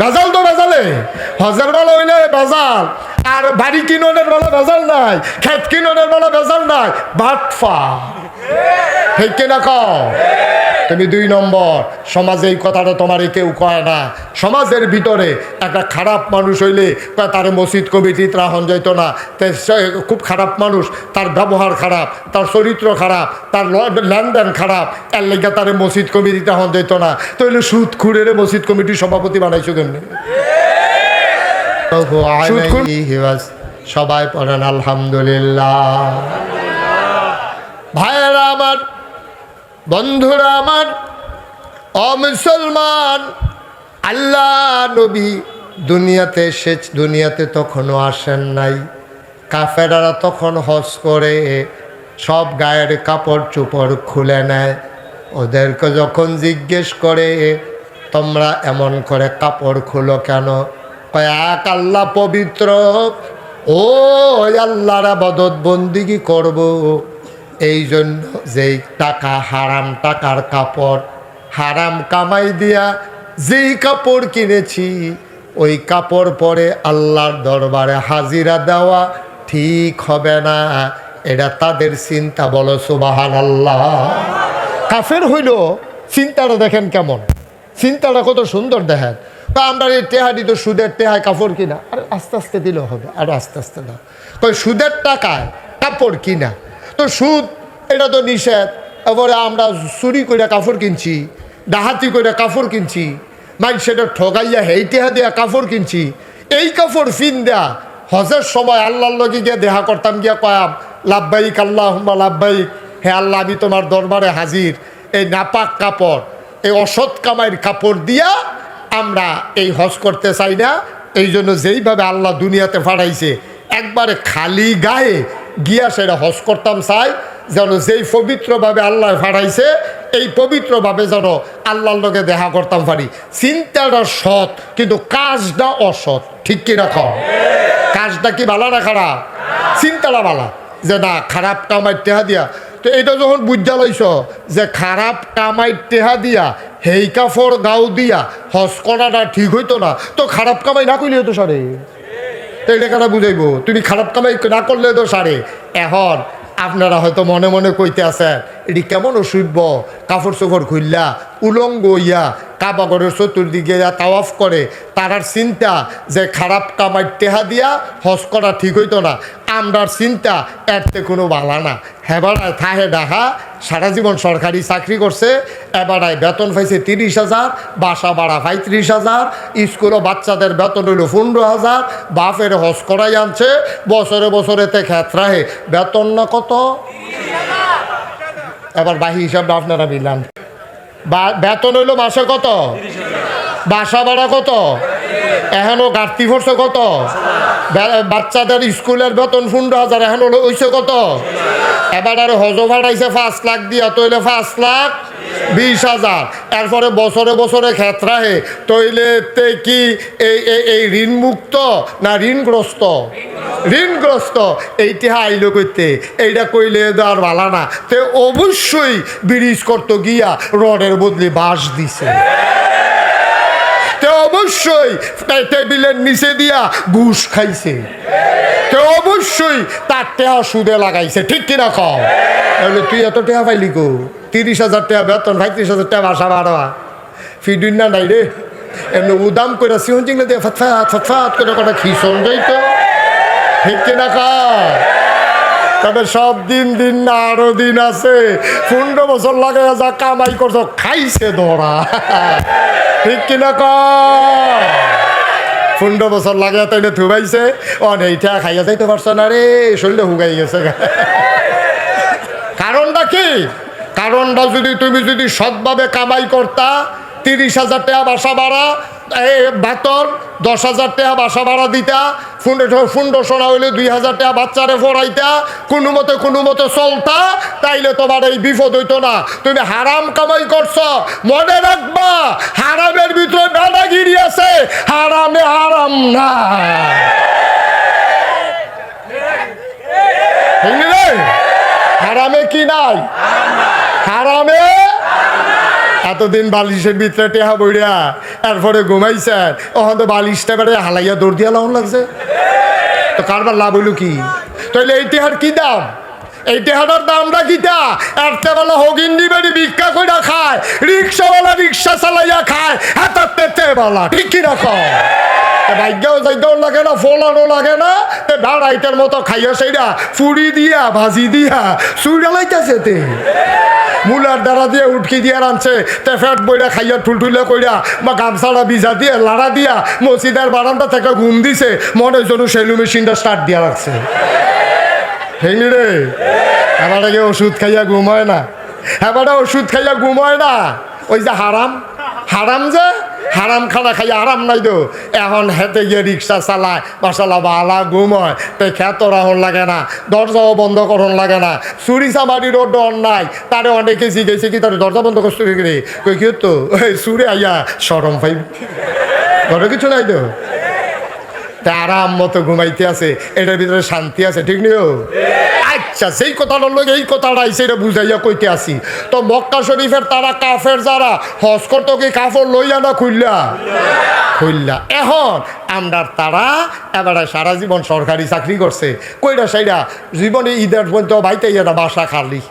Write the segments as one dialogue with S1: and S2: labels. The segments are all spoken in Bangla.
S1: ভেজাল তো ভেজালে, হজের বেলা হইলে ভেজাল, আর বাড়ি কিনোনের বেলা ভেজাল নাই, ক্ষেত কিনোনের বেলা ভেজাল নাই, বাটফা। ঠিক কিনা কও? তুমি 2 নম্বর, সমাজে এই কথাটা তোমার কেউ কয় না। সমাজের ভিতরে একটা খারাপ মানুষ হইলে তার মসজিদ কমিটিত রাহন যাইতো না, খুব খারাপ মানুষ, তার ব্যবহার খারাপ, তার চরিত্র খারাপ, তার লেনদেন খারাপ, এর লেগে তার মসজিদ কমিটিতে রাহন যাইত না। তাহলে সুদ খুঁড়ে মসজিদ কমিটির সভাপতি বানাইছো কেমনি? সবাই পড়েন আলহামদুলিল্লাহ। ভাইয়েরা আমার, বন্ধুরা আমার, মুসলমান, আল্লাহ নবী দুনিয়াতে এসেছ, দুনিয়াতে তখনও আসেন নাই। কাফেরারা তখন হজ করে সব গায়ের কাপড় চোপড় খুলে নেয়। ওদেরকে যখন জিজ্ঞেস করে তোমরা এমন করে কাপড় খুলো কেন? কয় এক আল্লাহ পবিত্র, ও আল্লাহর ইবাদত বন্দেগী করব, এই জন্য যেই টাকা হারাম টাকার কাপড়, হারাম কামাই দিয়া যেই কাপড় কিনেছি, ওই কাপড় পরে আল্লাহর দরবারে হাজিরা দেওয়া ঠিক হবে না। এটা তাদের চিন্তা, বলো সুবহানাল্লাহ। কাফের হইল চিন্তাটা দেখেন কেমন, চিন্তাটা কত সুন্দর দেখেন। তা আমরা এই টেহাদি তো সুদের টেহায় কাপড় কিনা, আর আস্তে আস্তে দিলেও হবে, আর আস্তে আস্তে দাও। কই সুদের টাকায় কাপড় কিনা তো সুদ, এটা তো নিষেধ। এবারে আমরা চুরি করে কাপড় কিনছি, ডাহাতি করে কাপড় কিনছি, মাই সেটা ঠগাইয়া হেইটেহা দিয়া কাপড় কিনছি। এই কাপড় ফিন দেয়া হজের সময় আল্লাহর লগে গিয়া দেখা করতাম, গিয়া কয়াম লাব্বাইক আল্লাহুম্মা লাব্বাইক, হে আল্লাহ আমি তোমার দরবারে হাজির। এই নাপাক কাপড়, এই অসৎ কামাইয়ের কাপড় দিয়া আমরা এই হজ করতে চাই না। এই জন্য যেইভাবে আল্লাহ দুনিয়াতে পাঠাইছে, একবারে খালি গায়ে গিয়া সেটা হজ করতাম চাই, যেন যেই পবিত্রভাবে আল্লাহ পাঠাইছে এই পবিত্রভাবে যেন আল্লাহর লগে দেখা করতাম পারি। চিন্তাটা সৎ, কিন্তু কাজটা অসৎ। ঠিক কি রাখো? কাজটা কি ভালো না খারাপ? চিন্তাটা ভালো, যে না খারাপ কামাই টেহা দিয়া। তো এটা যখন বুঝা লাইছ যে খারাপ কামাই টেহা দিয়া হেই কাপড় গাও দিয়া হজ করাটা ঠিক হইতো না, তো খারাপ কামাই না করলে তো সারে। তো এটা কারা বুঝাইব? তুমি খারাপ কামাই না করলে তো সারে। এখন আপনারা হয়তো মনে মনে কইতে আছেন এটি কেমন অসভ্য, কাপড় চোপড় খুললা উলঙ্গ ইয়া কাবাগরের চতুর্দিকে তাওয়াফ করে, তারার চিন্তা যে খারাপ কামাই টেহা দিয়া হজ করা ঠিক হইতো না। আমরার চিন্তা এরতে কোনো বালা না। হেবাড়ায় থাহে ডাহা সারা জীবন সরকারি চাকরি করছে, এবারায় বেতন পাইছে 30,000, বাসা ভাড়া 35,000, স্কুলও বাচ্চাদের বেতন হইল 15,000, বাপের হজ করাই আনছে, বছরে বছরেতে ক্ষেত্রাহে বেতন না কত? এবার বাহি হিসাবটা আপনারা মিলান। বেতন হইল মাসে কত? বাসা ভাড়া কত? এখনো ঘাটতি পড়ছে কত? বাচ্চাদের স্কুলের বেতন 15,000, এখন হলো হইছে কত? এবার আর হজ ভাড়াইছে 5 লাখ দিয়া, তৈলে 5,20,000। এরপরে বছরে বছরে ক্ষেত্রাহে তৈলে কি এই ঋণমুক্ত না ঋণগ্রস্ত? ঋণগ্রস্ত। এইটা আইলো করতে, এইটা কইলে আর ভালা না। তো অবশ্যই ব্রিজ করতে গিয়া রডের বদলে বাঁশ দিছে, অবশ্যই টেবিলের নিচে দিয়া ঘুষ খাইছে, তো অবশ্যই তার টেহা সুদে লাগাইছে। ঠিক কিনা কও? তাহলে তুই এত টেহা পাইলি গো? 30,000 টাকা বেতন, 35,000 টাকা বাসা ভাড়া, ফিডুন না নাই রে। এমনি উদাম করে সিহন চিংলে দিয়ে ফটফাট ফটফাট করে কটা খিসন যাইত। ঠিক কিনা কও? তবে সব দিন দিন না, আরো দিন আছে। 15 বছর লাগে যা কামাই করছো, খাইছে ধরা। ঠিক কিনা কও? 15 বছর লাগে তাইলে থুবাইছে, অনেকটা খাইয়া যাইতে পারছো না রে, শরীরে হুগাই গেছে। কারণটা কি? কারণটা তুমি যদি সৎভাবে কামাই করতা, 30,000 টাকা বাসা ভাড়া বেতন, 10,000 টাকা বাসা ভাড়া দিতা, ফুন্ডোশোনা হইলে 2,000 টাকা বাচ্চারে পড়াইতা, কোনো মতে চলতা, তাইলে তোমার এই বিপদ হইতো না। তুমি হারাম কামাই করছো, মনে রাখবা হারামের ভিতরে দাদাগিরি আছে, হারামে হারাম না। হারামে কি নাই? হারামে। এতদিন বালিশের ভিতরে টেহা বইরা এরপরে ঘুমাইছেন, ওখান তো বালিশটা বেড়ে হালাইয়া দৌড় দিয়া লাউন লাগছে, তো কারবার লাভ হইল কি? তাহলে এই টেহার কি দাম? এই টেহাটার দামটা কিটা? এরতে বেলা হগিন্দি বেড়ি ভিক্ষা কইরা খায়, রিক্সাওয়ালা রিক্সা চালাইয়া খায়, হাতাতে বেলা, ঠিক কি রকম? ভাগ্যও যাইতেও লাগে না, ফলানো লাগে না, ভাড়াইটার মতো খাইয়া সেইটা ফুড়ি দিয়া ভাজি দিয়া চুইরা লাইতেছে তে মুলার দ্বারা দিয়ে উটকি দিয়ে রানছে, তে ফ্যাট বইরা খাইয়া ঠুলঠুলে কইরা বা গামছাড়া বিজা দিয়ে লাড়া দিয়া মসজিদের বারান্দা থেকে ঘুম দিছে, মনে জন্য সেলু মেশিনটা স্টার্ট দিয়া রাখছে। হেঙ্গি রে, এবার আগে ওষুধ খাইয়া ঘুম হয় না, এবার ওষুধ খাইয়া ঘুম হয় না, ওই যে হারাম হারাম যে হারাম খানা খাইয়া আরাম নাই তো, এখন হেঁটে গিয়ে রিক্সা চালায়, মাসাল্লাহ বালা ঘুম হয়, তাই খেত রাহন লাগে না, দরজাও বন্ধ করন লাগে না, চুরি চামারিরও ডর নাই, তারে অনেকে জিগেছে কি তার দরজা বন্ধ করতে রে, কই কি তো চুরি আইয়া সরম পাইব, ঘরে কিছু নাই তো, তা আরাম মতো ঘুমাইতে আছে, এটার ভিতরে শান্তি আছে, ঠিক নিও? আচ্ছা, সেই কথাটার লোক এই কথাটা সেটা বুঝাইয়া কইতে আসি, তো মক্কা শরীফের তারা কাফের যারা হজ করতো কি কাপড় লইয়া না খুললা? খুললা। এখন আমরা তারা এবারে সারা জীবন সরকারি চাকরি করছে, কইরা সাইরা জীবনে ঈদের পর্যন্ত বাইতে ইয়া বাসা খালি,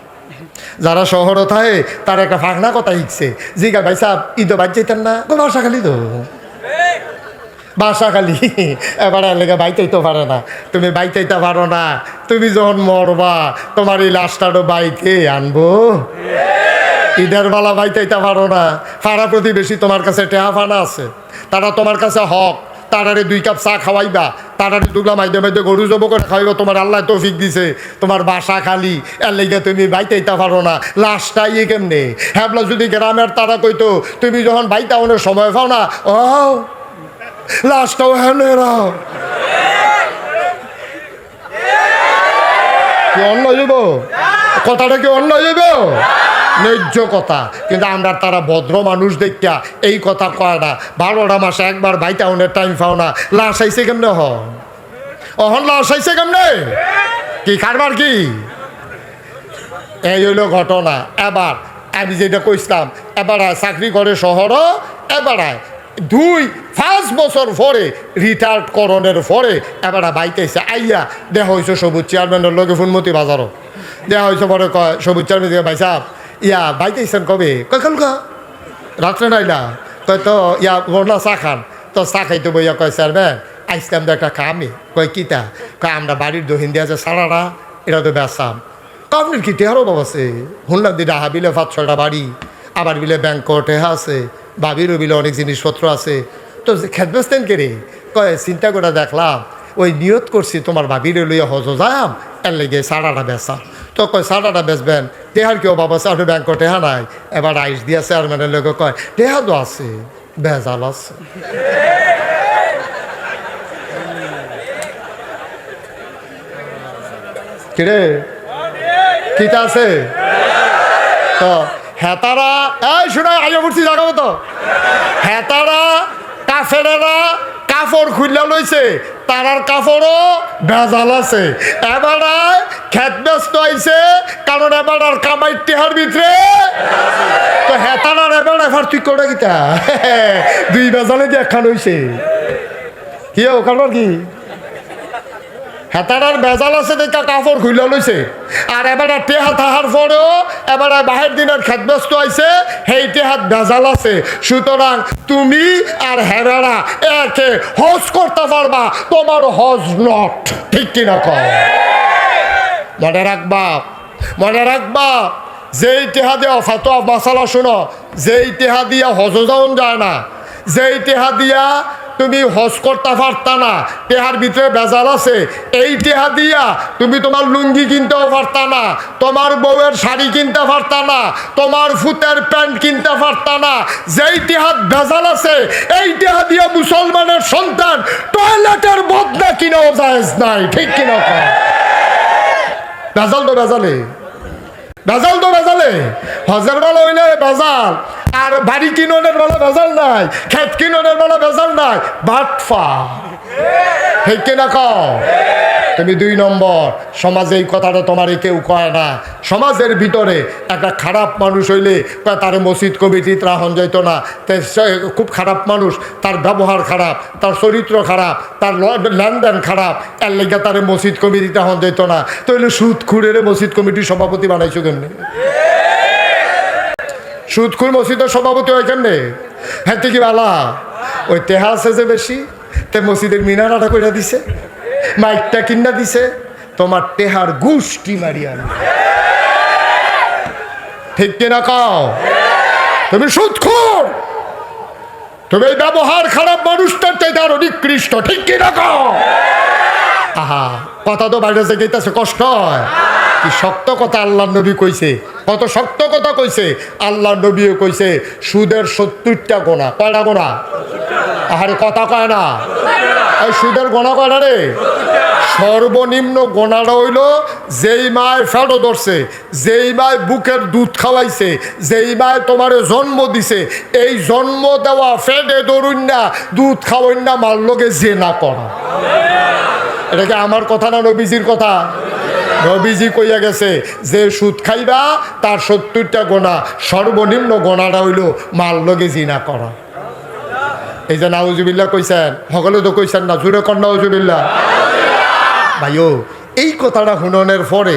S1: যারা শহরে থাকে তারা একটা ফাঁকনা কথা শিখছে, জিগা ভাই সাহেব ঈদও বাইর যেতেন না, বাসা খালি তো বাসা খালি, এবার লেগে বাইতেইতে পারে না, তুমি বাইতেইতে পারো না, তুমি যখন মরবা তোমার এই লাশটারও বাইকে আনবো, ঈদের বেলা বাইতেইতে পারো না, পাড়া প্রতিবেশী তোমার কাছে টেহা ফানা আছে, তারা তোমার কাছে হক, তারারে 2 কাপ চা খাওয়াইবা, তারারে দুগলা মাইদে মাইদে গরু জব করে খাওয়াইবা, তোমার আল্লাহ তৌফিক দিছে, তোমার বাসা খালি, এর লেগে তুমি বাইতেইতে পারো না, লাশটাই কেমনে? হ্যাবলা যদি গ্রামের তারা কইতো তুমি যখন বাইতে অনেক সময় পাও না, ও লাশটাও হেনেরা কি অন্য যাব, কথাটা কি অন্য যাব? ন্যায্য কথা, কিন্তু আমরা তারা ভদ্র মানুষ দেখা এই কথা কয় না, 12টা মাসে একবার বাইতে অনেক টাইম পাও না, লাশ আইসে কেমনে অহন লাশ আইসে কেমনে? কি কারবার কি? এই হইল ঘটনা। এবার আমি যেটা কইছিলাম, এবার চাকরি করে শহরও, এবার 2-5 বছর পরে রিটায়ার্ড করণের পরে এবার বাইতেছে আইয়া দেখা হয়েছে সবুজ চেয়ারম্যানের লোকে ফুনমতি বাজারও দেখা হয়েছে, পরে কয় সবুজ চেয়ারম্যান দিয়ে ভাই সাহেব ইয়া বাইতেছেন কবে? কয় কালকা রাত্রে নাইলা, কয় তো ইয়া বলনা চা খান, তো চা খাইতে বইয়া কয় চেয়ারম্যান আইসলাম তো একটা কামে, কয় কিতা? কয় আমরা বাড়ির দহিন দিয়ে আছে সারারা, এটা তো বেসাম। আপনার কি টেহারও বাবা আছে? শুনলাম দি ডাহা বিলে 5-6টা বাড়ি, আবার বিলে ব্যাংক টেহা আছে, বাবিরও বিলে অনেক জিনিসপত্র আছে, তো খেত বেচতেন কে রে? কয় চিন্তা করে দেখলাম, ওই নিয়ত করছি তোমার বাবিরে লইয়া হজ যাম, এর লেগে সারাটা বেচা, তো কয় সারাটা বেচবেন, টেহার কেউ বাবা আছে, আপনি ব্যাংক টেহা নাই, এবার আইস দিয়া চেয়ারম্যানের লোকে কয় টেহা তো আছে, ভেজাল আছে। কিরে কিতা আছে? তো হেতারা এই শোনা আগে পড়ছি জাগাবো তো, হেতারা কাফেরেরা কাপড় খুললা লইছে, তারার কাপড়ও ভেজাল আছে, এবার খেত ব্যস্ত আইছে, কারণ এবার আর কামাই টেহার ভিতরে, তো হেতারার এবার এবার তুই করে গিতা 2 ভেজালে দিয়ে একখান হইছে কি কারণ কি? হেতারার ভেজাল আছে দেখা কাপড় খুলে লইছে, আর এবার টেহা তাহার পরেও এবার বাহির দিনের খেতব্যস্ত আইছে, সেই টেহাত ভেজাল আছে, সুতরাং তুমি আর হেরারা একে হজ করতে পারবা, তোমার হজ নট, ঠিক কিনা কয়? মনে রাখবা, মনে রাখবা, যেই টেহা দিয়া ফাতোয়া মাসালা শুনো, যেই টেহা দিয়া হজ যাওন যায় না, যেই টেহা দিয়া তুমি হজ করতে পারতা না, টেহার ভিতরে ভেজাল আছে, এই টেহা দিয়া তুমি তোমার লুঙ্গি কিনতেও পারতা না, তোমার বউয়ের শাড়ি কিনতে পারতা না, তোমার ফুতের প্যান্ট কিনতে পারতা না, যেই টেহাত ভেজাল আছে, এই টেহা দিয়া মুসলমানের সন্তান টয়লেটের বদনা কিনাও জায়েজ নাই, ঠিক কিনা? ভেজাল তো ভেজালে, ভেজাল তো ভেজালে, হজের বেলা হইলে ভেজাল, আর বাড়ি কিনোনের বেলা ভেজাল নাই, খেত কিনোনের বেলা ভেজাল নাই, বাটফা, ঠিক কিনা কও? তুমি 2 নম্বর। সমাজে এই কথাটা তোমার কেউ কয় না। সমাজের ভিতরে একটা খারাপ মানুষ হইলে তার মসজিদ কমিটিতে রাখা যেত না। খুব খারাপ মানুষ, তার ব্যবহার খারাপ, তার চরিত্র খারাপ, তার লেনদেন খারাপ, এর লেগে তার মসজিদ কমিটিতে রাখা যেত না। তাহলে সুদখুরের মসজিদ কমিটির সভাপতি বানাইছো কেমনি? সুদখুর মসজিদের সভাপতি হয় কেমনে? হ্যাঁ কি বালা ওই টেহা আছে যে বেশি, তে মসজিদের মিনারাটা কইরা দিছে, মাইকটা কিনা দিছে, তোমার টেহার গুষ্টি মারিয়া। ঠিক কিনা কাও? তুমি সুদখোর, তুমি ব্যবহার খারাপ মানুষটার চাইতে আরো নিকৃষ্ট। ঠিক কিনা কাও? আহা, কথা তো বাইরে থেকে গেইতেছে, কষ্ট হয়। কি শক্ত কথা আল্লাহ নবী কইছে, কত শক্ত কথা কইছে। আল্লাহ নবীও কইছে সুদের 70টা গোনা। কয়টা গোনা? আরে কথা কয় না, এই সুদের গোনা কয়টা রে? সর্বনিম্ন গোনাটা হইল যেই মায় ফেটো ধরছে, যেই মায় বুকের দুধ খাওয়াইছে, যেই মায় তোমার জন্ম দিছে, এই জন্ম দেওয়া ফেটে ধরুন না, দুধ খাওয়াই না, মার লোকে যে না করা। এটা কি আমার কথা না নবীজির কথা? নবীজি কইয়া গেছে যে সুদ খাইবা তার 70টা গোনা, সর্বনিম্ন গোনাটা হইল মার লগে জিনা করা। এই যে নাউজুবিল্লাহ কইছেন, সকলে তো কইছেন না, জুড়ে কর নাউজুবিল্লাহ। ভাইও এই কথাটা শুননের পরে,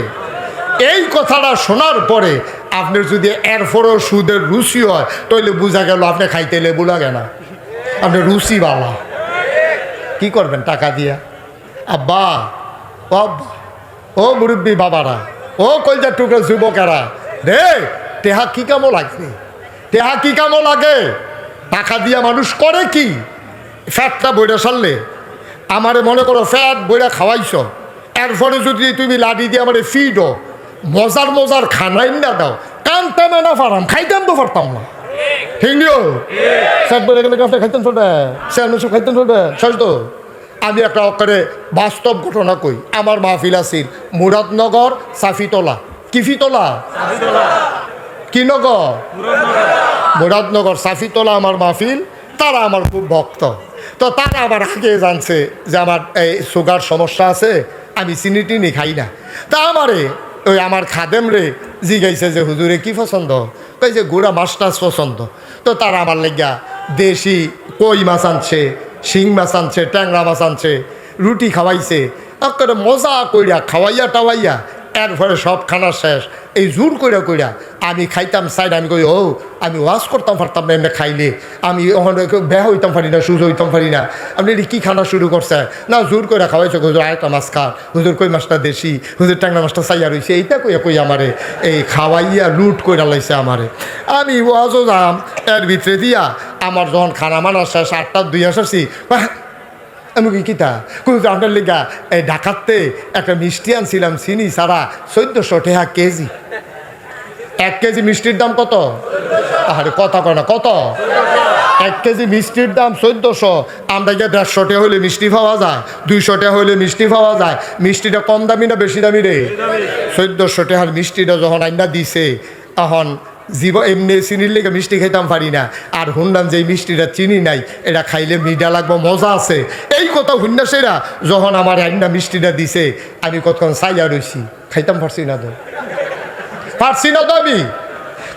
S1: এই কথাটা শোনার পরে আপনার যদি এরপরও সুদের রুচি হয়, তাহলে বোঝা গেল আপনি খাইতে লেবু লাগে না, আপনি রুচি বালা। কি করবেন টাকা দিয়া? আব্বা, ও আব্বা, ও মুরব্বী বাবারা, ও কলজার টুকরা যুবকেরা, রে টেহা কি কামো লাগে? টেহা কি কামো লাগে? টাকা দিয়া মানুষ করে কি? ফ্যাটটা বইটা সারলে আমারে মনে করো ফ্যাট বইটা খাওয়াইছ, এরপরে যদি তুমি লাডি দিয়ে আমারে ফিডো, মজার মজার খানাই না দাও, কানতাম না পারাম, খাইতাম তো পারতাম না। ঠিক নিও? ফ্যাট বইটা গেলে কাছে খাইতেন চলবে, সব খাইতেন চলবে, শেষ তো। আমি একটা অকারে বাস্তব ঘটনা কই। আমার মাহফিল আছিল মুরাদনগর সাফিতলা। কিফিতলা? কি নগর? মুরাদনগর সাফিতলা আমার মাহফিল। তারা আমার খুব ভক্ত, তো তারা আবার আগে জানছে যে আমার এই সুগার সমস্যা আছে, আমি চিনি টিনি খাই না। তা আমারে ওই আমার খাদেম রে জিগাইছে যে হুজুরে কি পছন্দ? কই যে গুড়া মাছ টাছ পছন্দ। তো তারা আমার লেগা দেশি কই মাছ আনছে, শিং মাছ আনছে, ট্যাংরা মাছ আনছে, রুটি খাওয়াইছে, একেবারে মজা কইরা খাওয়াইয়া টাওয়াইয়া। এরপরে সব খানা শেষ, এই জোর কইরা কইরা আমি খাইতাম সাইড। আমি কই ও আমি ওয়াশ করতাম পারতাম না, এমনি খাইলে আমি ওখানে বেহ হইতাম পারি না, সুজ হইতাম পারি না। আপনি কি খানা শুরু করছে? না জোর করে খাওয়াইছে। হুজুর আরেকটা মাছ খা, হুজুর কই মাছটা দেশি, হুজুর ট্যাংরা মাছটা চাইয়া রয়েছে, এইটা কইয়া কই আমারে এই খাওয়াইয়া লুট কইরা লাইছে আমারে। আমি ওয়াজও যাম, এর ভিতরে দিয়া আমার যখন খানা মানা শেষ 8টার 2 আসছি, আমি কি কিতা কিন্তু আপনার লেগা এই ঢাকাতে একটা মিষ্টি আনছিলাম চিনি ছাড়া 1400 টাকা কেজি। 1 কেজি মিষ্টির দাম কত? আরে কথা কয় না, কত? 1 কেজি মিষ্টির দাম 1400। আমরা গিয়ে 150 টাকা হইলে মিষ্টি পাওয়া যায়, 200 টাকা হইলে মিষ্টি পাওয়া যায়। মিষ্টিটা কম দামি না বেশি দামি রে? 1400 টাকার মিষ্টিটা যখন আইনা দিছে, তখন এমনি চিনির লেগে মিষ্টি খাইতাম পারি না। আর শুনলাম যে এই মিষ্টিটা চিনি নাই, এটা খাইলে মিঠা লাগবো, মজা আছে। এই কথা হুন্নাসেরা যখন আমার আইনা মিষ্টিটা দিছে, আমি কতক্ষণ চাইয়া রইছি, খাইতাম পারছি না তো, পারছি না তো আমি,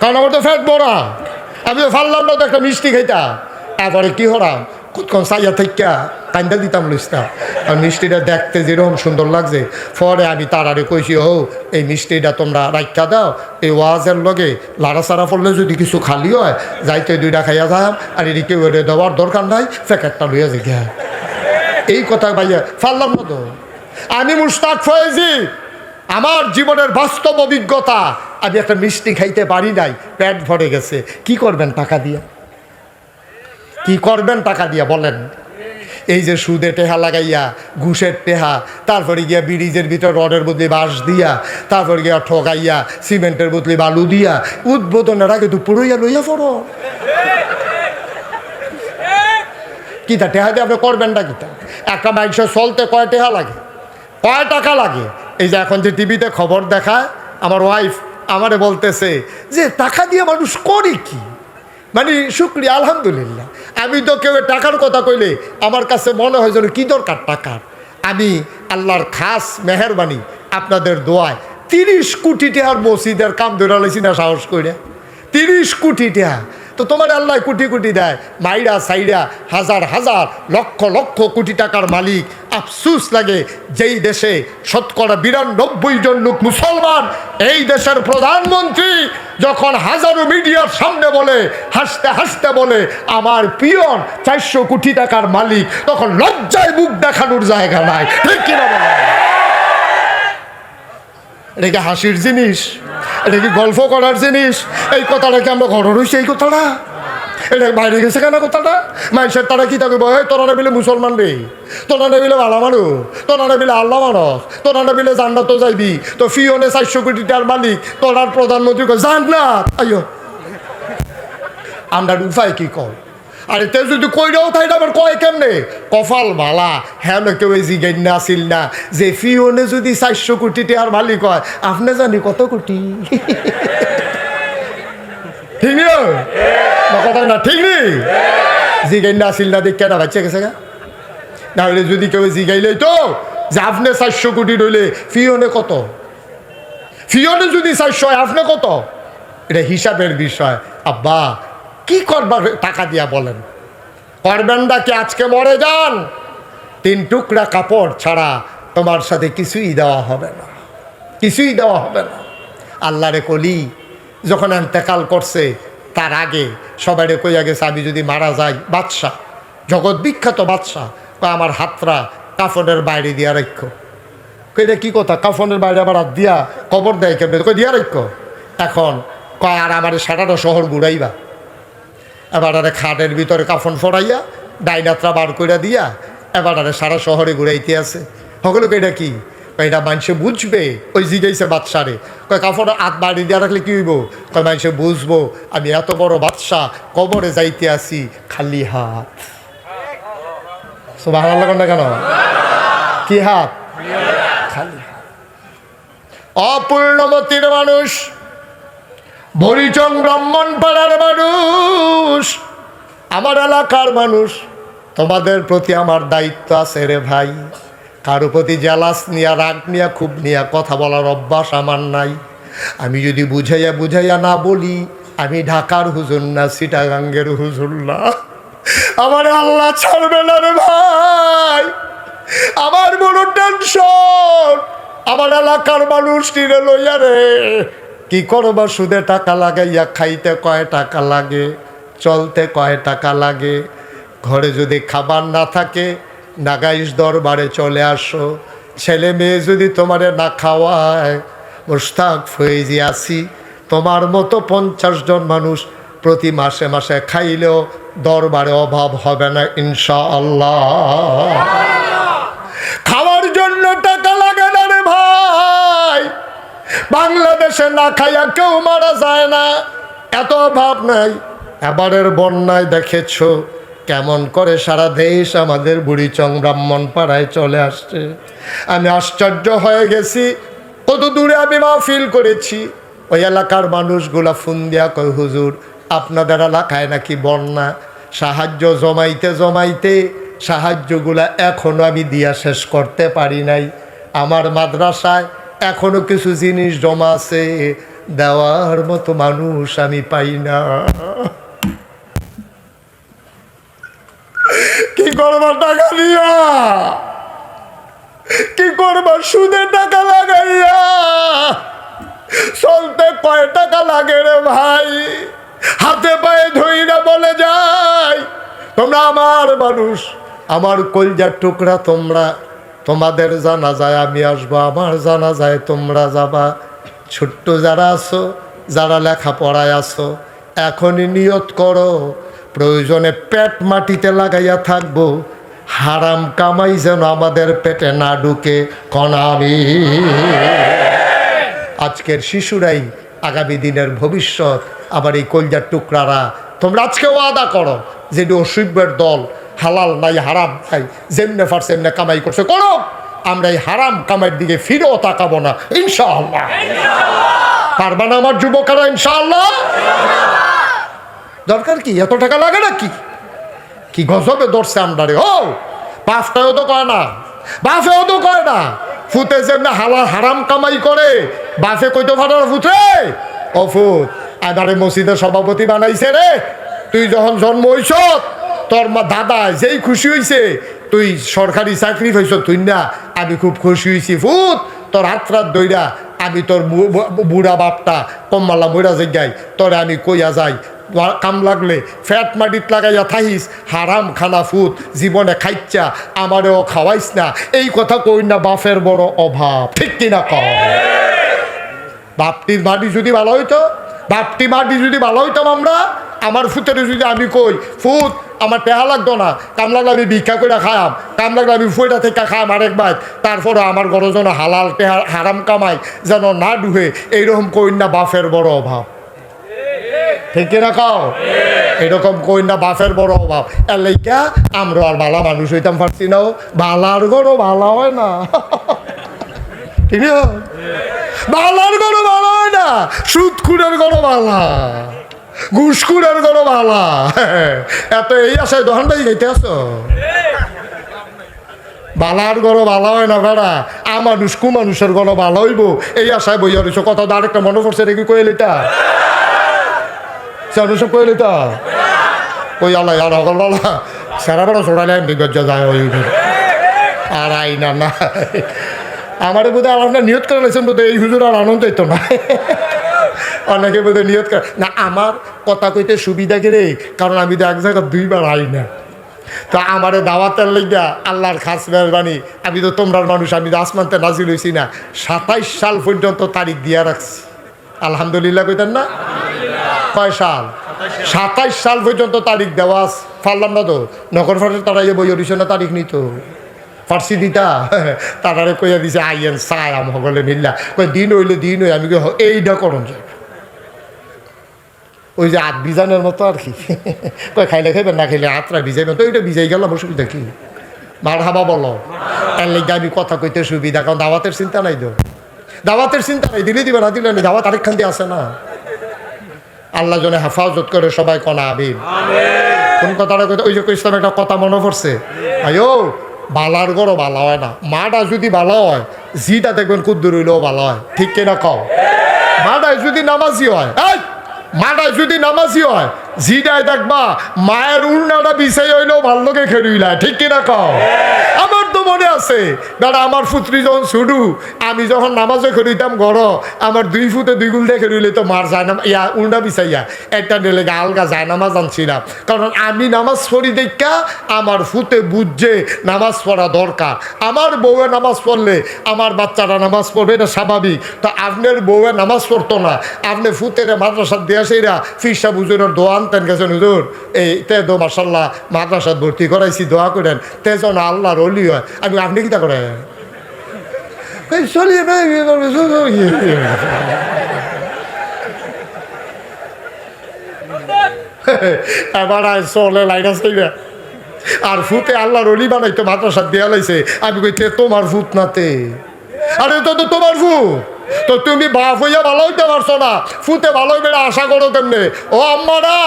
S1: কারণ আমার তো ফ্যাট বড়া। আমি তো ফারলাম না তো একটা মিষ্টি খাইতাম। তারপরে কি হলাম, কতক্ষণ চাইয়া থাইকা কান্দা দিতাম লইতাম। আর মিষ্টিটা দেখতে যেরকম সুন্দর লাগছে, পরে আমি তারারে কইছি ও এই মিষ্টিটা তোমরা রাখা দাও, এই ওয়াজের লগে লাড়াচাড়া পড়লে যদি কিছু খালি হয় যাইতে 2টা খাইয়া যাম, আর এদিকে ওরে দেওয়ার দরকার নাই, প্যাকেটটা লইয়া যাই। এই কথা ভাইয়া ফারলাম না তো। আমি মুশতাক ফয়েজি, আমার জীবনের বাস্তব অভিজ্ঞতা, আমি একটা মিষ্টি খাইতে পারি নাই, পেট ভরে গেছে। কি করবেন টাকা দিয়া? কি করবেন টাকা দিয়া বলেন? এই যে সুদে টেহা লাগাইয়া, ঘুষের টেহা, তারপরে গিয়া ব্রিজের ভিতর রডের বদলে বাঁশ দিয়া, তারপরে গিয়া ঠকাইয়া সিমেন্টের বদলে বালু দিয়া, উদ্বোধনের আগে তো পুরোইয়া লইয়া পড়ো। কিতা টেহা দিয়ে আপনি করবেনটা কিতা? একটা মানুষের চলতে কয় টেহা লাগে, কয় টাকা লাগে? এই যে এখন যে টিভিতে খবর দেখায়, আমার ওয়াইফ আমারে বলতেছে যে টাকা দিয়ে মানুষ করে কি? মানে শুক্রিয়া আলহামদুলিল্লাহ। আমি তো কেউ টাকার কথা কইলে আমার কাছে মনে হয় যেন কি দরকার টাকার। আমি আল্লাহর খাস মেহেরবানি আপনাদের দোয়ায় 30 কোটি টাকার মসজিদের কাম ধরে লাইছি না সাহস করে। 30 কোটি টাকা তো তোমার আল্লাহ কোটি কোটি দেয়, মাইরা সাইরা হাজার হাজার লক্ষ লক্ষ কোটি টাকার মালিক। আফসুস লাগে যেই দেশে শতকরা 92 জন লোক মুসলমান, এই দেশের প্রধানমন্ত্রী যখন হাজারো মিডিয়ার সামনে বলে, হাসতে হাসতে বলে আমার পিয়ন 400 কোটি টাকার মালিক, তখন লজ্জায় মুখ দেখানোর জায়গা নাই। ঠিক কিনা বলে? এটা কি হাসির জিনিস? এটা কি গল্প করার জিনিস? এই কথাটা কি আমরা ঘর রয়েছি? এই কথাটা এটা বাইরে গেছে কেন কথাটা? মানুষের তারা কি থাকবে, তোরা বিলে মুসলমান রে, তোরা বিলে ভালো মানুষ, তোরা বিলে আল্লাহ মানুষ, তোরা বিলে জান্নাত যাইবি, তো ফিওনে 400 কোটি টাকার মালিক, তোরার প্রধানমন্ত্রী জান্নাত। আইয়ো আমরা উপায় কি কর? আরে তে যদি কইরাও তাই আবার কয় কেমনে? কপাল ভালা হ্যাঁ না, কেউ জিগাই না আসিল না যে ফিওনে যদি 400 কোটি টাকার মালিক হয়, আপনি জানি কত কোটি? ঠিক না কথা না? ঠিক নেই? জিগাই না আসিল না দেখ কেনা বাচ্চা গেছে গা। নাহলে যদি কেউ জিগাইলে তো যে আপনি 400 কোটি রইলে ফিওনে কত? ফিওনে যদি 400 হয় আপনি কত? এটা হিসাবের বিষয়। আব্বা কি করবার টাকা দিয়া বলেন? করবেন না কি আজকে মরে যান, 3 টুকরা কাপড় ছাড়া তোমার সাথে কিছুই দেওয়া হবে না, কিছুই দেওয়া হবে না। আল্লাহরে কলি যখন ইন্তেকাল করছে তার আগে সবাই কইয়া গেছে আমি যদি মারা যাই, বাদশাহ জগৎ বিখ্যাত বাদশাহ আমার হাতরা কাফনের বাইরে দিয়া রাখো। কইটা কি কথা? কাফনের বাইরে আবার হাত দিয়া কবর দেয় কেমনে? কই দিয়া রাখো। এখন কয় আর আমার সারাটা শহর ঘুরাইবা, এবার আরে খাটের ভিতরে কাফন ফড়াইয়া ডাইনাত্রা বার করে দিয়া এবার আরে সারা শহরে ঘুরাইতে আছে। সকলকে এটা কি? এটা মানুষে বুঝবে। ওই জিগাইছে বাদশারে, কয় কাফনের হাত বাড়ি দিয়া রাখলে কি হইব? কয় মানুষে বুঝবো আমি এত বড় বাদশাহ কবরে যাইতে আসি খালি হাত। সুবহানাল্লাহ না কেন? কি হাত? খালি হাত। অপূর্ণমতির মানুষ, বরিচং ব্রাহ্মণপাড়ার মানুষ, আমার এলাকার মানুষ, তোমাদের প্রতি আমার দায়িত্ব আছে রে ভাই। কারো প্রতি জেলাস নিয়া, রাগ নিয়া, খুব নিয়া কথা বলার অভ্যাস আমার নাই। আমি যদি বুঝাইয়া বুঝাইয়া না বলি, আমি ঢাকার হুজুর না, চিটাগাঙ্গের হুজুর না। আমার আল্লাহ ছাড়বে না রে ভাই। আমার বড় টেনশন আমার এলাকার মানুষ টিরে লইয়া রে। কি করবা? সুদে টাকা লাগাইয়া খাইতে কয় টাকা লাগে, চলতে কয় টাকা লাগে। ঘরে যদি খাবার না থাকে নাগাইশ দরবারে চলে আসো। ছেলে মেয়ে যদি তোমারে না খাওয়ায়, মুস্তাক ফয়েজি আসি তোমার মতো 50 জন মানুষ প্রতি মাসে মাসে খাইলেও দরবারে অভাব হবে না ইনশাআল্লাহ। খাওয়ার জন্য টাকা লাগে না রে ভাই। বাংলাদেশে না খাইয়া কেউ মারা যায় না, এত অভাব নাই। এবারের বন্যায় দেখেছ কেমন করে সারা দেশ আমাদের বুড়িচং ব্রাহ্মণপাড়ায় চলে আসছে। আমি আশ্চর্য হয়ে গেছি। কত দূরে আমি মাহফিল করেছি, ওই এলাকার মানুষগুলা ফোন দিয়া কয় হুজুর আপনাদের এলাকায় নাকি বন্যা। সাহায্য জমাইতে জমাইতে সাহায্যগুলা এখনো আমি দিয়া শেষ করতে পারি নাই। আমার মাদ্রাসায় এখনো কিছু জিনিস জমা আছে, দেওয়ার মতো মানুষ আমি পাই না। কি করবা টাকা দিয়া? কি করবা সুদে টাকা লাগাইয়া? চলতে কয় টাকা লাগে রে ভাই? হাতে পায়ে ধইরা বলে যাই তোমরা আমার মানুষ, আমার কলজার টুকরা। তোমরা তোমাদের জানা যায় আমি আসবো, আমার জানা যায় তোমরা যাবা। ছোট্ট যারা আছো, যারা লেখাপড়ায় আছো, এখনই নিয়ত করো প্রয়োজনে পেট মাটিতে লাগাইয়া থাকবো, হারাম কামাই যেন আমাদের পেটে না ঢুকে। কনামি আজকের শিশুরাই আগামী দিনের ভবিষ্যৎ। আবার এই কলজার টুকরারা তোমরা আজকে ওয়াদা করো যে অসভ্যের দল, হালাল নাই হারাম নাই, যেমনে পারছে এমনি কামাই করছে করো, আমরা এই হারাম কামাইয়ের দিকে ফিরেও তাকাবো না ইনশাআল্লাহ। পারবা না আমার যুবকেরা? ইনশাআল্লাহ। দরকার কি? এত টাকা লাগে না কি? কি গজবে ধরছে আমরা রে। ও 5 টাকাও তো কয় না, বাফেও তো কয় না। ফুতে যেমনি হালাল হারাম কামাই করে বাফে কইতে পারে না ফুতে, ও ফুত এবারে মসজিদের সভাপতি বানাইছে রে, তুই যখন জন্ম হইছ তোর মা দাদা যেই খুশি হইছে তুই সরকারি চাকরি পাইছ তুই না, আমি খুব খুশি হয়েছি ফুত, তোর হাত রাত দইরা আমি তোর বুড়া বাপটা কম্মালা বইরা যাই তোরে আমি কইয়া যাই, কাম লাগলে ফ্যাট মাটিত লাগাইয়া থাইস, হারাম খানা ফুত জীবনে খাইচ্ছা আমারেও খাওয়াইস না, এই কথা কই না বাপের বড় অভাব, ঠিক কিনা কও? বাপটির মাটি যদি ভালো হইতো, বাপটি মাটি যদি ভালো হইতাম আমরা, আমার ফুতের যদি আমি কই ফুত আমার টেহা লাগতো না, কাম লাগলে আমি ভিক্ষা করে খায়াম, কাম লাগলে আমি ফুয়েটা থেকে খায়াম আরেক বাইত, তারপরে আমার ঘরে যেন হালাল টেহা হারাম কামাই যেন না ডুবে, এইরকম কই না বাপের বড় অভাব, ঠিক না কও? এরকম কই না বাপের বড় অভাব, এর লাইগা আমরা আর ভালো মানুষ হইতাম পারছি না, ভালার গরো ভালো হয় না, ঠিক না? ভালার গরো ভালো হয় না, সুদখুরের গরো ভালা, ঘুষখুরের গরো ভালা, এত এই আশায় দোকান বাজি গাইতে আসো, বালার গরো ভালো হয় না বেড়া, আমানুষ কুমানুষের গরো ভালো হইব এই আশায় বইয়া রয়েছ, কথা তো আরেকটা মনে পড়ছে রেখে কয়ে লিটা সব কয়ে লিটা ওই আল্লাহ আর হকল বলা সারা বড় ছোড়ালে বিগজ্জ যায় ওই আর আই না না আমার বোধহয় আপনার নিয়ত করে লেছেন বোধহয় এই হুজুর আর আনন্দ হইতো না, অনেকে বোধহয় নিয়ত করে না, আমার কথা কইতে সুবিধা করে, কারণ আমি তো এক জায়গায় দুইবার আই না, তো আমার দাওয়াতের লেগা আল্লাহর খাস মেহরবানি, আমি তো তোমরার মানুষ, আমি তো আসমানতে নাজিল হয়েছি না, 27 সাল পর্যন্ত তারিখ দিয়া রাখছি, আলহামদুলিল্লাহ কইতেন না? কয় সাল? 27 সাল পর্যন্ত তারিখ দেওয়া পারলাম না তো, নগর ফাটের তারা বই অডিশন তারিখ নিত ফার্সি দিতা, তারারে কইয়া দিছে আইয়েন চাই আমলে মিল্লা, কই দিন হইলে দিন হই, আমি এইটা করুন যায় ওই যে হাত ভিজানোর মতো আর কি, কই খাইলে খাইবেন না খাইলে হাতটা ভিজাইবেন, তো ওইটা ভিজাই গেলাম, অসুবিধা কি? মার হাবা বলো, এর লেগে আমি কথা কইতে সুবিধা, কারণ দাওয়াতের চিন্তা নাই তো, দাওয়াতের চিন্তা নাই, দিলে দিবে না দিলে নেই, দাওয়াত আরেকখান দিয়ে আসে না, আল্লাহ জনে হেফাজত করে সবাই কনা আবিন। কোন কথাটা কইতে ওই যে ইসলাম একটা কথা মনে পড়ছে, আয়ো বালার গরো ভালো হয় না, মাটা যদি ভালো হয় জিটা দেখবেন কুদ্দুর হইলেও ভালো হয়, ঠিক কিনা কও? মাটায় যদি নামাজি হয়, মাটায় যদি নামাজি হয় জিটায় দেখবা মায়ের উন্নাটা বিছাই হইলেও ভাল লোকে খেলুইলায়, ঠিক কিনা কও? আমার তো মনে আছে দাদা, আমার পুত্রী যখন ছুটু, আমি যখন নামাজে খেলুইতাম ঘর, আমার 2 ফুটে 2 গুল দিয়ে খেলুইলে তো মার যায় না, ইয়া উন্না বিছাইয়া একটা ডেলে আলগা যায় নামাজ আনছিলাম, কারণ আমি নামাজ পড়ি দেখা আমার ফুতে বুঝছে নামাজ পড়া দরকার, আমার বউয়ে নামাজ পড়লে আমার বাচ্চারা নামাজ পড়বে, এটা স্বাভাবিক, তো আপনার বউয়ে নামাজ পড়তো না, আপনি ফুতের মাদ্রাসার দিয়ে সেইরা ফিরসা বুঝুনের দোয়া আনতেন গেছেন হুজুর, এই তে দো মার্শাল্লাহ মাদ্রাসাত ভর্তি করাইছি, দোয়া করেন তে যেন আল্লাহর ওলি হয়, আমি আপনি কিতা করেন চলিয়ে এবার চলে লাইনা চাইবে, আর ফুতে আল্লাহর ওলি বানাইতো মাদ্রাসাত দেয়া লাইছে, আমি কইতে তোমার ফুত নাতে, আরে তো তোমার ফুত, তো তুমি বাপ হইয়া ভালো হইতে পারছো না, ফুতে ভালো হইবে আশা করো কেমনে? ও আম্মারা,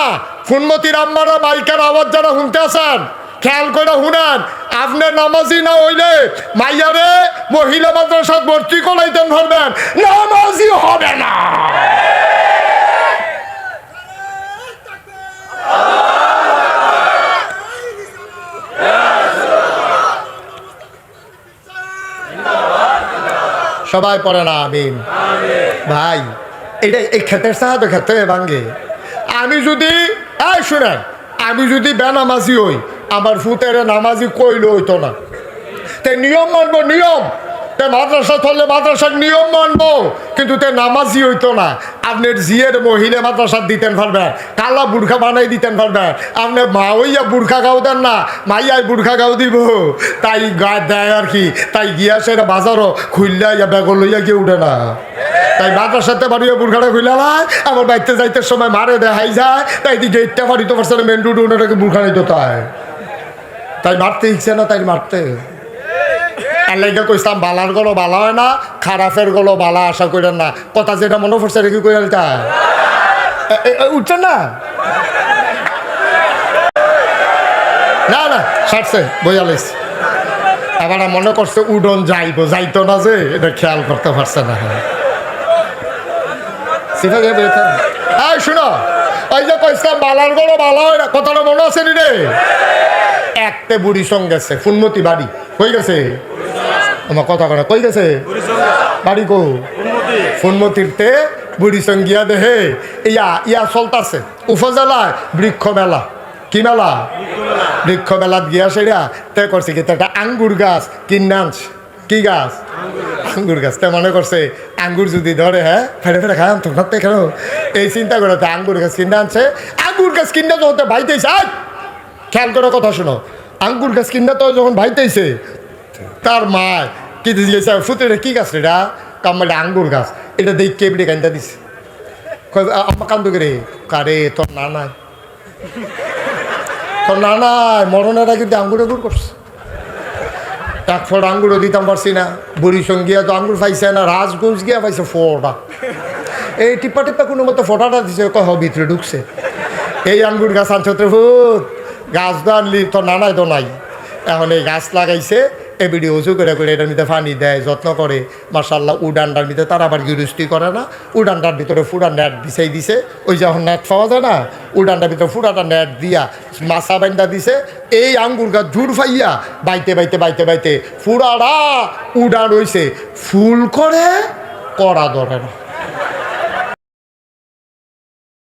S1: ফুনমতির আম্মারা, মাইকার আওয়াজ যারা শুনতে আছেন খেয়াল করে শুনেন, আপনার নামাজি না হইলে মাইয়ারে মহিলা মাদ্রাসাত ভর্তি করাইতেন পারবেন, নামাজি হবে না। সবাই পড়ে না আমিন ভাই, এটা এই ক্ষেতের সাহায্য ক্ষেত্রে ভাঙ্গে, আমি যদি শুনেন, আমি যদি বেনামাজি হই, আমার ফুতের নামাজি কইলে হইতো না, তে নিয়ম মানবো, নিয়ম, তে মাদ্রাসা ধরলে মাদ্রাসার নিয়ম মানবো, কিন্তু তে নামাজি হইতো না, আপনার জিয়ের মহিলা মাদ্রাসার দিতেন পারবেন, কালা বুর্খা বানাই দিতেন পারবেন, আপনার মা হইয়া বুর্খা গাও দেন না, মাইয়াই বুর্খা গাও দিব, তাই গা দেয় আর কি, তাই গিয়া সেটা বাজারও খুললা ইয়া বেগল লইয়া গিয়ে উঠে না, তাই মাদ্রাসাতে বাড়িয়ে বুর্খাটা খুলে লাই, আমার বাড়িতে যাইতে সময় মারে দেখাই যায়, তাই দি গেটটা বাড়িতে পারছে না, মেন রোড ওনাটাকে বুর্খা নিত, তাই মারতে ইচ্ছে না, তাই মারতে আল্লাহকে কইতাম বালার গলো বালা হয় না, খারাপের গলো বালা আশা করেন না, কথা যেটা মনে পড়ছে রেখে কই উঠছেন না, না না ছাড়ছে বইয়ালিস, আবার মনে করছে উডন যাইতো না যে এটা খেয়াল করতে পারছে না। এই শুনো, ওই যে কইছিলাম বালার গড় ভালো হয় না, কথাটা মনে আছে নি রে? একটা বুড়ি সঙ্গে গেছে ফুলমতি বাড়ি, কই গেছে আমার কথা করে, কই গেছে বাড়ি কো? ফুলমতিরতে বুড়ি সঙ্গে গিয়া দেহে ইয়া চলতাছে উপজেলায় বৃক্ষ মেলা। কি মেলা? বৃক্ষ মেলাত গিয়া সেরা তে করছে কি একটা আঙ্গুর গাছ কিনে আনছে। কি গাছ? আঙ্গুর গাছ। তে মনে করছে আঙ্গুর যদি ধরে, হ্যাঁ ফেটে ফেটে খাম তোমার তো কেন, এই চিন্তা করে তো আঙ্গুর গাছ কিনে আনছে। আঙ্গুর গাছ কিনে যখন ভাইতেছে, খেয়াল করে কথা শোনো, আঙ্গুর গাছ কিনে তো যখন ভাইতেছে তার মা কি দিয়েছে ফুটে, কি গাছ এটা? কামড়ে আঙ্গুর গাছ। এটা দেখে কেবড়ে কান্দা দিছে। আমার কান্দু রে, কারে তোর না নাই, তোর না নাই মরণেরা কিন্তু আঙ্গুর আঙ্গুর করছে। এক ফোড় আঙ্গুরও দিতাম পারছি না। বুড়ি সঙ্গিয়া তো আঙ্গুর পাইছে না, রাজগঞ্জ গিয়া পাইছে ফোটা। এই টিপ্পা টিপ্পা কোনো মতো ফোটাটা দিছে, কহ ভিতরে ঢুকছে। এই আঙ্গুর গাছ আনছে তো ভূত, গাছ তো আনলি তোর নানাই তো নাই। এখন এই গাছ লাগাইছে, এবিডি উঁচু করে এটার ভিতরে পানি দেয়, যত্ন করে। মার্শাল্লাহ উডানটার ভিতরে তারা আবার গৃহস্থী করে না, উডানটার ভিতরে ফুটা নেট বিছাই দিছে। ওই যখন নেট পাওয়া যায় না, উডানটার ভিতরে ফুটাটা নেট দিয়া মাছা বান্ধা দিছে। এই আঙ্গুর গাছ ঝুড় ফাইয়া বাইতে বাইতে বাইতে বাইতে ফুরাটা উডান হইছে, ফুল করে কড়া ধরে না।